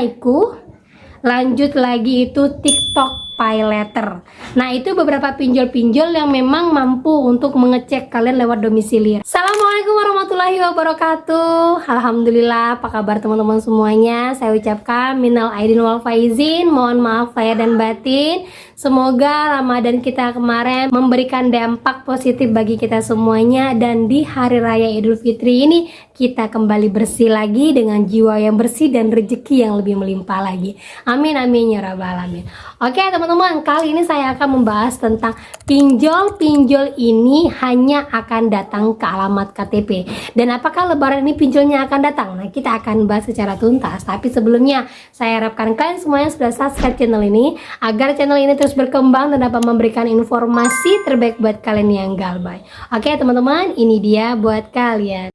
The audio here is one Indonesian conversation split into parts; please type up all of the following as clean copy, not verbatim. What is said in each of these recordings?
tunaiku. Lanjut lagi itu TikTok Pay Later. Nah, itu beberapa pinjol-pinjol yang memang mampu untuk mengecek kalian lewat domisili. Assalamualaikum warahmatullahi wabarakatuh. Alhamdulillah, apa kabar teman-teman semuanya? Saya ucapkan minal aidin wal faizin, mohon maaf lahir dan batin. Semoga Ramadan kita kemarin memberikan dampak positif bagi kita semuanya, dan di hari raya Idul Fitri ini kita kembali bersih lagi dengan jiwa yang bersih dan rezeki yang lebih melimpah lagi. Amin amin ya rabbal alamin. Oke teman-teman, kali ini saya akan membahas tentang pinjol ini hanya akan datang ke alamat KTP. Dan apakah lebaran ini pinjolnya akan datang? Nah, kita akan bahas secara tuntas. Tapi sebelumnya, saya harapkan kalian semuanya sudah subscribe channel ini agar channel ini terus berkembang dan dapat memberikan informasi terbaik buat kalian yang galbay. Oke teman-teman, ini dia buat kalian.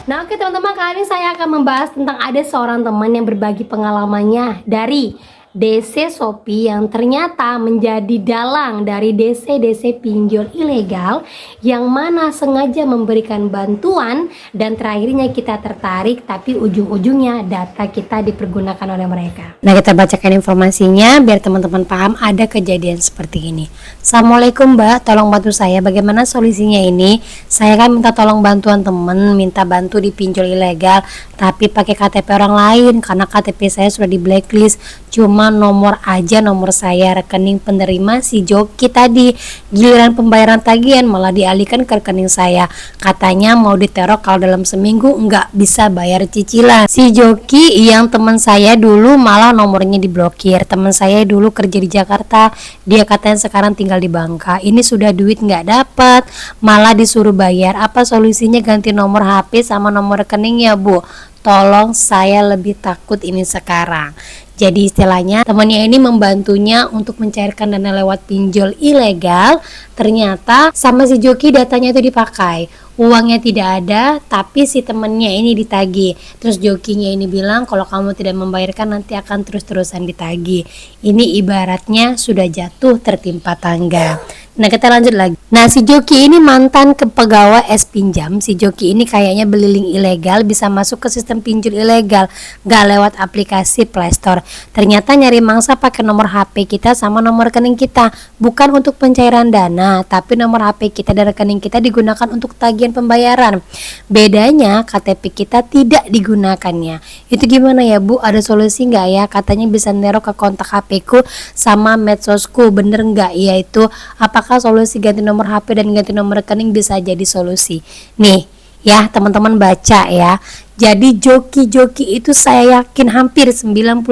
Nah, oke teman-teman, kali ini saya akan membahas tentang ada seorang teman yang berbagi pengalamannya dari DC Shopee yang ternyata menjadi dalang dari DC pinjol ilegal yang mana sengaja memberikan bantuan, dan terakhirnya kita tertarik tapi ujung-ujungnya data kita dipergunakan oleh mereka. Nah, kita bacakan informasinya biar teman-teman paham ada kejadian seperti ini. Assalamualaikum Mbak, tolong bantu saya, bagaimana solusinya ini? Saya kan minta tolong bantuan temen, minta bantu di pinjol ilegal tapi pakai KTP orang lain karena KTP saya sudah di blacklist. Cuma nomor aja nomor saya rekening penerima si Joki tadi. Giliran pembayaran tagihan malah dialihkan ke rekening saya. Katanya mau diteror kalau dalam seminggu nggak bisa bayar cicilan. Si Joki yang teman saya dulu malah nomornya diblokir. Teman saya dulu kerja di Jakarta, dia katanya sekarang tinggal di Bangka. Ini sudah duit nggak dapat, malah disuruh bayar. Apa solusinya? Ganti nomor HP sama nomor rekening ya Bu. Tolong, saya lebih takut ini sekarang. Jadi istilahnya temannya ini membantunya untuk mencairkan dana lewat pinjol ilegal. Ternyata sama si Joki datanya itu dipakai, uangnya tidak ada, tapi si temennya ini ditagih. Terus Jokinya ini bilang kalau kamu tidak membayarkan nanti akan terus-terusan ditagih. Ini ibaratnya sudah jatuh tertimpa tangga. Nah, kita lanjut lagi. Nah, si Joki ini mantan pegawai es pinjam. Si Joki ini kayaknya beli link ilegal, bisa masuk ke sistem pinjol ilegal, gak lewat aplikasi Play Store. Ternyata nyari mangsa pakai nomor HP kita sama nomor rekening kita, bukan untuk pencairan dana, tapi nomor HP kita dan rekening kita digunakan untuk tagihan pembayaran. Bedanya KTP kita tidak digunakannya. Itu gimana ya Bu? Ada solusi nggak ya? Katanya bisa nerok ke kontak HP ku sama medsosku, bener nggak? Yaitu apakah solusi ganti nomor HP dan ganti nomor rekening bisa jadi solusi? Nih ya teman-teman, baca ya. Jadi Joki itu saya yakin hampir 99%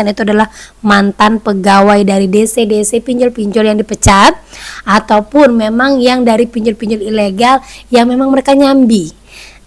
itu adalah mantan pegawai dari DC pinjol-pinjol yang dipecat, ataupun memang yang dari pinjol-pinjol ilegal yang memang mereka nyambi.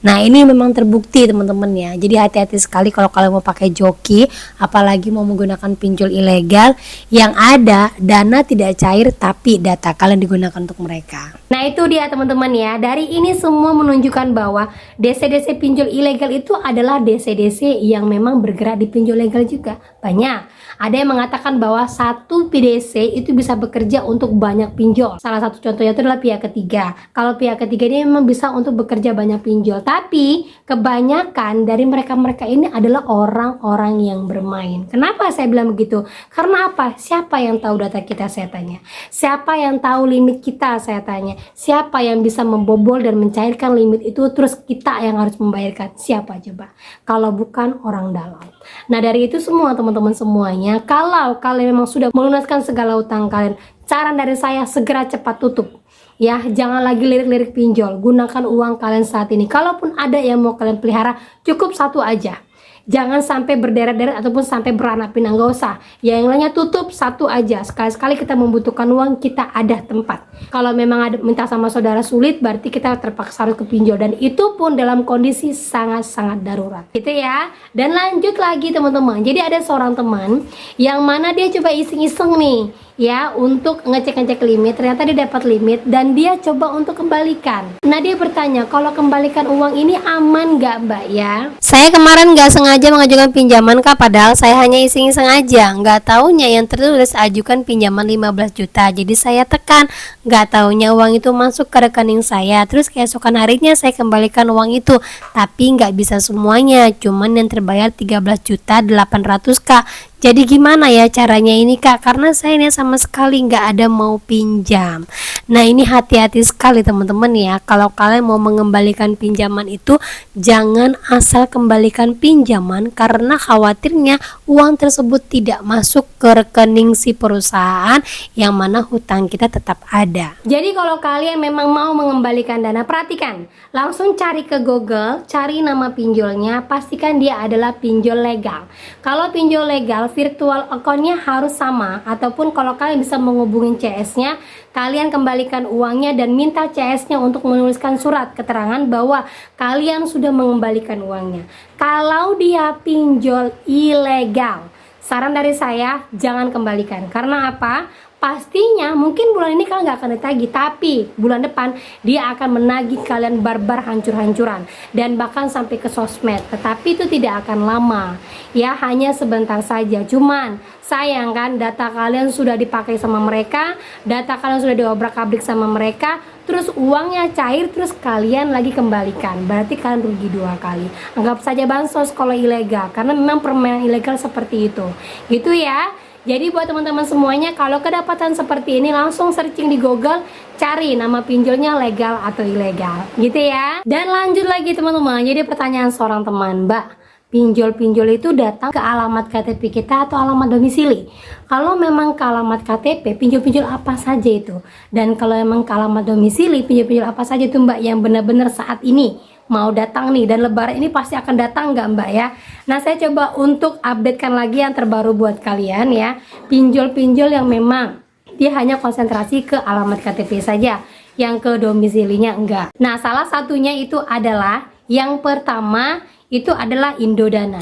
Nah, ini memang terbukti teman-teman ya. Jadi hati-hati sekali kalau kalian mau pakai Joki, apalagi mau menggunakan pinjol ilegal yang ada dana tidak cair tapi data kalian digunakan untuk mereka. Nah, itu dia teman-teman ya. Dari ini semua menunjukkan bahwa DC pinjol ilegal itu adalah DC yang memang bergerak di pinjol legal juga. Banyak. Ada yang mengatakan bahwa satu PDC itu bisa bekerja untuk banyak pinjol. Salah satu contohnya itu adalah pihak ketiga. Kalau pihak ketiga ini memang bisa untuk bekerja banyak pinjol, tapi kebanyakan dari mereka ini adalah orang-orang yang bermain. Kenapa saya bilang begitu? Karena apa? Siapa yang tahu data kita, saya tanya. Siapa yang tahu limit kita, saya tanya. Siapa yang bisa membobol dan mencairkan limit itu, terus kita yang harus membayarkan? Siapa coba? Kalau bukan orang dalam. Nah, dari itu semua teman-teman semuanya, kalau kalian memang sudah melunaskan segala utang kalian, saran dari saya segera cepat tutup. Ya, jangan lagi lirik-lirik pinjol. Gunakan uang kalian saat ini. Kalaupun ada yang mau kalian pelihara, cukup satu aja. Jangan sampai berderet-deret ataupun sampai beranak pinak, nggak usah. Yang lainnya tutup satu aja. Sekali-sekali kita membutuhkan uang, kita ada tempat. Kalau memang ada minta sama saudara sulit, berarti kita terpaksa harus ke pinjol, dan itu pun dalam kondisi sangat-sangat darurat. Gitu ya. Dan lanjut lagi teman-teman. Jadi ada seorang teman yang mana dia coba iseng-iseng nih ya untuk ngecek-ngecek limit. Ternyata dia dapat limit dan dia coba untuk kembalikan. Nah, dia bertanya, kalau kembalikan uang ini aman nggak Mbak ya? Saya kemarin nggak sengaja sengaja mengajukan pinjaman kak, padahal saya hanya iseng-iseng aja. Nggak taunya yang tertulis ajukan pinjaman 15 juta. Jadi saya tekan, nggak taunya uang itu masuk ke rekening saya. Terus keesokan harinya saya kembalikan uang itu. Tapi nggak bisa semuanya, cuman yang terbayar 13 juta 800 kak. Jadi gimana ya caranya ini kak? Karena saya ini sama sekali nggak ada mau pinjam. Nah ini hati-hati sekali teman-teman ya. Kalau kalian mau mengembalikan pinjaman itu, jangan asal kembalikan pinjaman, karena khawatirnya uang tersebut tidak masuk ke rekening si perusahaan yang mana hutang kita tetap ada. Jadi kalau kalian memang mau mengembalikan dana, perhatikan, langsung cari ke Google, cari nama pinjolnya, pastikan dia adalah pinjol legal. Kalau pinjol legal, virtual account-nya harus sama, ataupun kalau kalian bisa menghubungi CS-nya, kalian kembalikan uangnya dan minta CS-nya untuk menuliskan surat keterangan bahwa kalian sudah mengembalikan uangnya. Kalau dia pinjol ilegal, saran dari saya jangan kembalikan. Karena apa? Pastinya mungkin bulan ini kalian nggak akan ditagih, tapi bulan depan dia akan menagih kalian barbar hancur-hancuran dan bahkan sampai ke sosmed. Tetapi itu tidak akan lama ya, hanya sebentar saja. Cuman sayang kan, data kalian sudah dipakai sama mereka, data kalian sudah diobrak-abrik sama mereka, terus uangnya cair, terus kalian lagi kembalikan. Berarti kalian rugi 2 kali. Anggap saja bansos kalau ilegal, karena memang permainan ilegal seperti itu gitu ya. Jadi buat teman-teman semuanya, kalau kedapatan seperti ini langsung searching di Google, cari nama pinjolnya legal atau ilegal gitu ya. Dan lanjut lagi teman-teman, jadi pertanyaan seorang teman, Mbak, pinjol-pinjol itu datang ke alamat KTP kita atau alamat domisili? Kalau memang ke alamat KTP, pinjol-pinjol apa saja itu? Dan kalau memang ke alamat domisili, pinjol-pinjol apa saja itu Mbak yang benar-benar saat ini mau datang nih, dan lebaran ini pasti akan datang nggak Mbak ya? Nah saya coba untuk updatekan lagi yang terbaru buat kalian ya. Pinjol-pinjol yang memang dia hanya konsentrasi ke alamat KTP saja, yang ke domisilinya enggak. Nah salah satunya itu adalah, yang pertama itu adalah Indodana.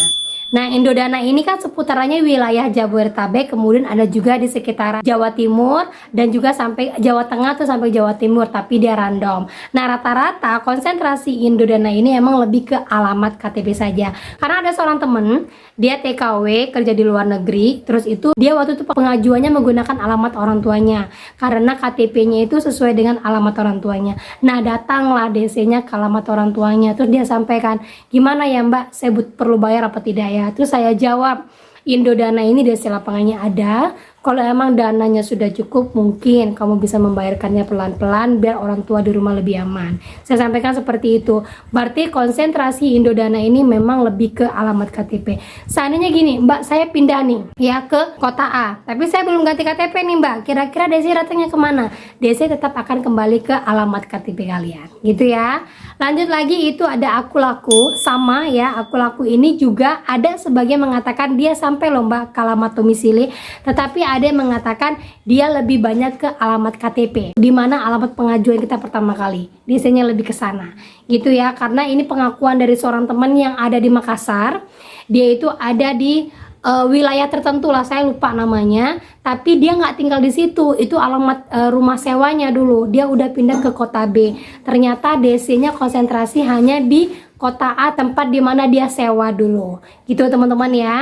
Nah Indodana ini kan seputarannya wilayah Jabodetabek, kemudian ada juga di sekitaran Jawa Timur dan juga sampai Jawa Tengah tuh sampai Jawa Timur, tapi dia random. Nah rata-rata konsentrasi Indodana ini emang lebih ke alamat KTP saja. Karena ada seorang temen, dia TKW kerja di luar negeri, terus itu dia waktu itu pengajuannya menggunakan alamat orang tuanya karena KTP-nya itu sesuai dengan alamat orang tuanya. Nah datanglah DC-nya ke alamat orang tuanya, terus dia sampaikan, gimana ya Mbak, saya perlu bayar apa tidak ya? Terus saya jawab, Indodana ini DC lapangannya ada. Kalau emang dananya sudah cukup, mungkin kamu bisa membayarkannya pelan-pelan biar orang tua di rumah lebih aman. Saya sampaikan seperti itu. Berarti konsentrasi Indodana ini memang lebih ke alamat KTP. Seandainya gini, Mbak, saya pindah nih ya ke kota A, tapi saya belum ganti KTP nih Mbak. Kira-kira DC datangnya kemana? DC tetap akan kembali ke alamat KTP kalian, gitu ya. Lanjut lagi, itu ada Aku Laku, sama ya. Aku Laku ini juga ada sebagian mengatakan dia sampai loh Mbak ke alamat domisili, tetapi ada yang mengatakan dia lebih banyak ke alamat KTP, di mana alamat pengajuan kita pertama kali. Biasanya lebih ke sana, gitu ya. Karena ini pengakuan dari seorang teman yang ada di Makassar. Dia itu ada di wilayah tertentu lah, saya lupa namanya, tapi dia nggak tinggal di situ. Itu alamat rumah sewanya dulu. Dia udah pindah ke kota B. Ternyata DC-nya konsentrasi hanya di kota A, tempat di mana dia sewa dulu. Gitu teman-teman ya.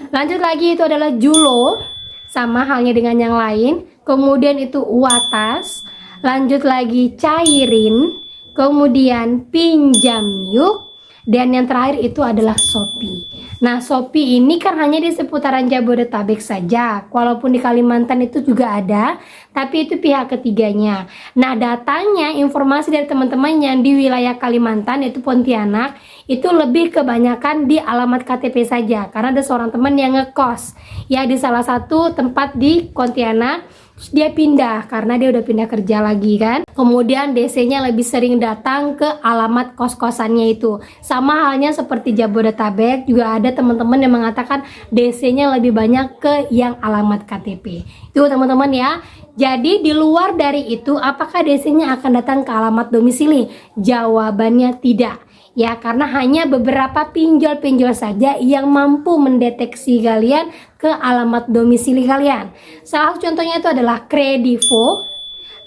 Lanjut lagi, itu adalah Julo, sama halnya dengan yang lain. Kemudian itu Uatas. Lanjut lagi Cairin. Kemudian Pinjam Yuk. Dan yang terakhir itu adalah Shopee. Nah Shopee ini kan hanya di seputaran Jabodetabek saja. Walaupun di Kalimantan itu juga ada, tapi itu pihak ketiganya. Nah datanya, informasi dari teman-teman yang di wilayah Kalimantan, yaitu Pontianak, itu lebih kebanyakan di alamat KTP saja. Karena ada seorang teman yang ngekos ya di salah satu tempat di Pontianak. Terus dia pindah karena dia udah pindah kerja lagi kan. Kemudian DC-nya lebih sering datang ke alamat kos-kosannya itu. Sama halnya seperti Jabodetabek, juga ada teman-teman yang mengatakan DC-nya lebih banyak ke yang alamat KTP. Itu teman-teman ya. Jadi di luar dari itu, apakah DC-nya akan datang ke alamat domisili? Jawabannya tidak. Ya, karena hanya beberapa pinjol-pinjol saja yang mampu mendeteksi kalian ke alamat domisili kalian. Salah satu contohnya itu adalah Kredivo.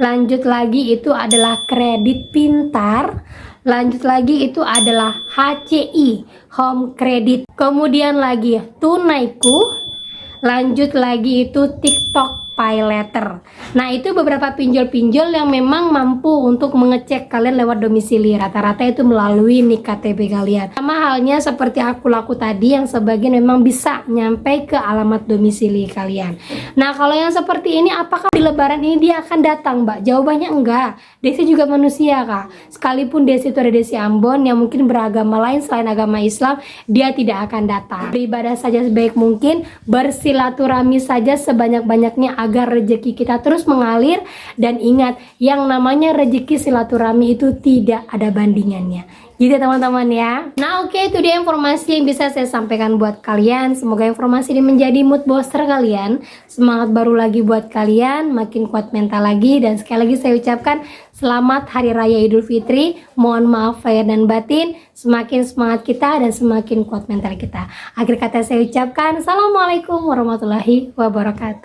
Lanjut lagi itu adalah Kredit Pintar. Lanjut lagi itu adalah HCI, Home Credit. Kemudian lagi Tunaiku. Lanjut lagi itu TikTok Pay Later. Nah, itu beberapa pinjol-pinjol yang memang mampu untuk mengecek kalian lewat domisili. Rata-rata itu melalui nik KTP kalian. Sama halnya seperti aku laku tadi, yang sebagian memang bisa nyampe ke alamat domisili kalian. Nah, kalau yang seperti ini, apakah di lebaran ini dia akan datang, Mbak? Jawabannya enggak. Desi juga manusia, Kak. Sekalipun Desi itu ada Desi Ambon yang mungkin beragama lain selain agama Islam, dia tidak akan datang. Beribadah saja sebaik mungkin, bersilaturahmi saja sebanyak-banyaknya agar rezeki kita terus mengalir. Dan ingat, yang namanya rezeki silaturahmi itu tidak ada bandingannya. Gitu teman-teman ya. Nah, oke, itu dia informasi yang bisa saya sampaikan buat kalian. Semoga informasi ini menjadi mood booster kalian, semangat baru lagi buat kalian, makin kuat mental lagi. Dan sekali lagi saya ucapkan selamat Hari Raya Idul Fitri. Mohon maaf lahir dan batin. Semakin semangat kita dan semakin kuat mental kita. Akhir kata saya ucapkan Assalamualaikum warahmatullahi wabarakatuh.